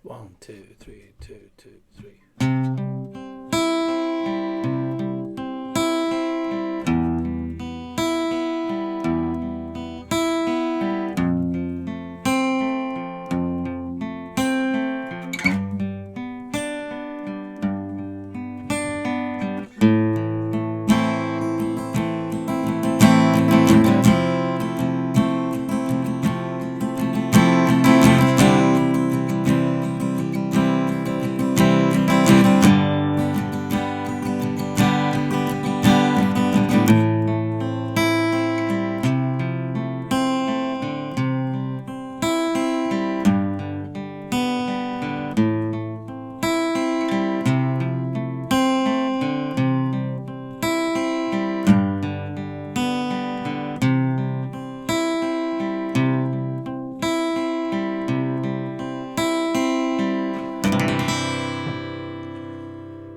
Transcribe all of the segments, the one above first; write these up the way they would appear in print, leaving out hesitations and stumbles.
One, two, three, two, two, three.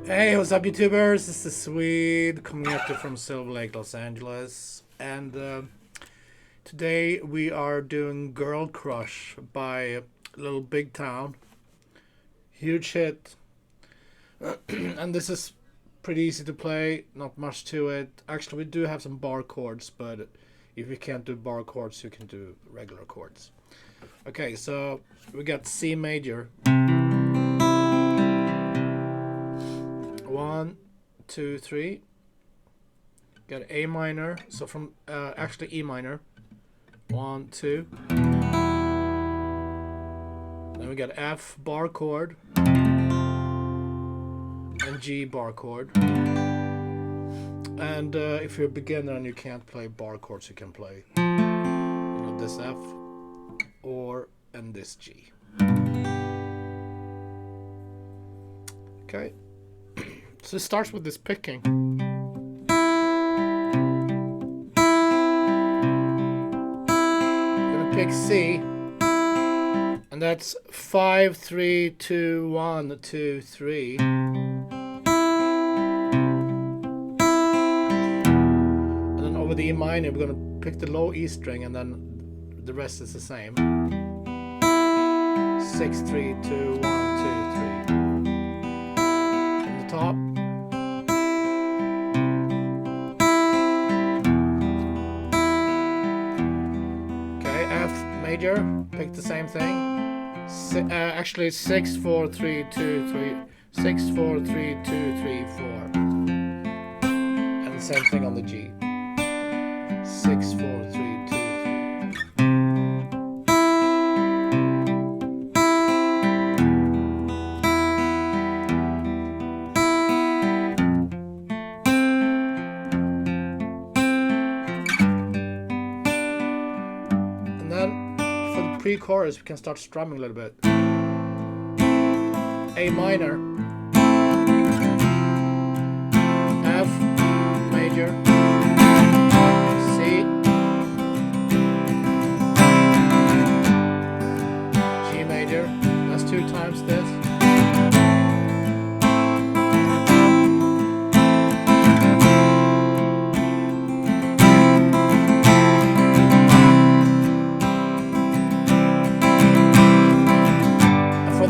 Hey, what's up, YouTubers? This is Swede coming at you from Silver Lake, Los Angeles, and today we are doing Girl Crush by Little Big Town. Huge hit, and this is pretty easy to play, not much to it. Actually, we do have some bar chords, but if you can't do bar chords, you can do regular chords. Okay, so we got C major. 1, 2, 3. Got A minor, so from actually E minor. 1, 2. Then we got F bar chord and G bar chord. And if you're a beginner and you can't play bar chords, you can play this F and this G. Okay. So it starts with this picking. I'm gonna pick C, and that's 5, 3, 2, 1, 2, 3. And then over the E minor, we're gonna pick the low E string, and then the rest is the same. 6, 3, 2, 1, 2, 3. From the top. Major, pick the same thing. Actually 6, 4, 3, 2, 3. 6, 4, 3, 2, 3, 4. And the same thing on the G. 6, 4, 3, 2, 3. And then pre-chorus, we can start strumming a little bit. A minor, F major, C, G major. That's 2 times this.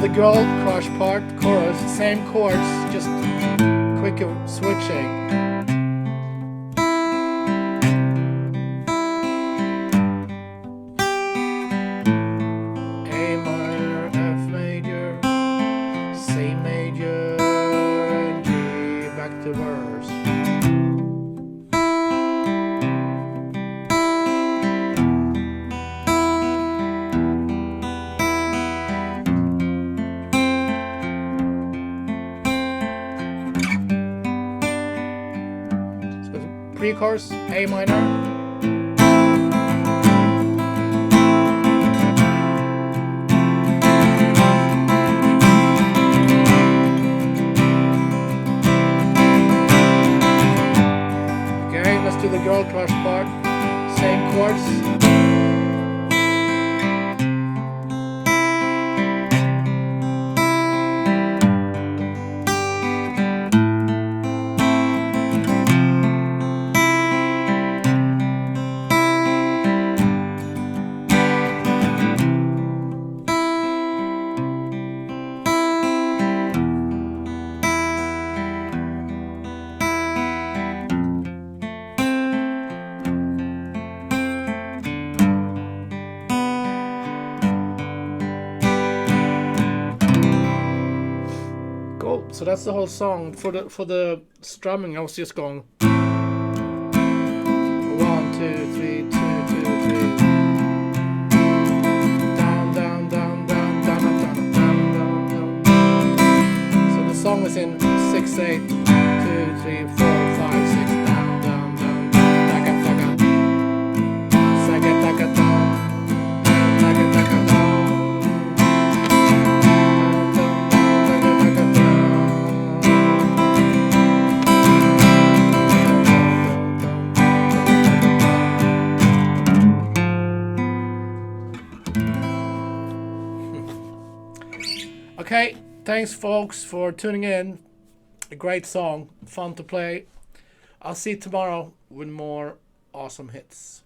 The Girl Crush part, chorus, same chords, just quicker switching. A minor, F major, C major, and G, back to verse. Pre-chorus, A minor. Okay, let's do the Girl Crush part. Same chords. Oh, so that's the whole song. For the strumming, I was just going 1, 2, 3, 2, 2, 3. Down, down, down, down, down, down, down, down, down. So the song is in 6, 8, 2, 3, 4, 5, 6. Down, down, down, down. Taka, taka. Saka, taka, down. Taka, taka, down. Okay, thanks folks for tuning in. A great song, fun to play. I'll see you tomorrow with more awesome hits.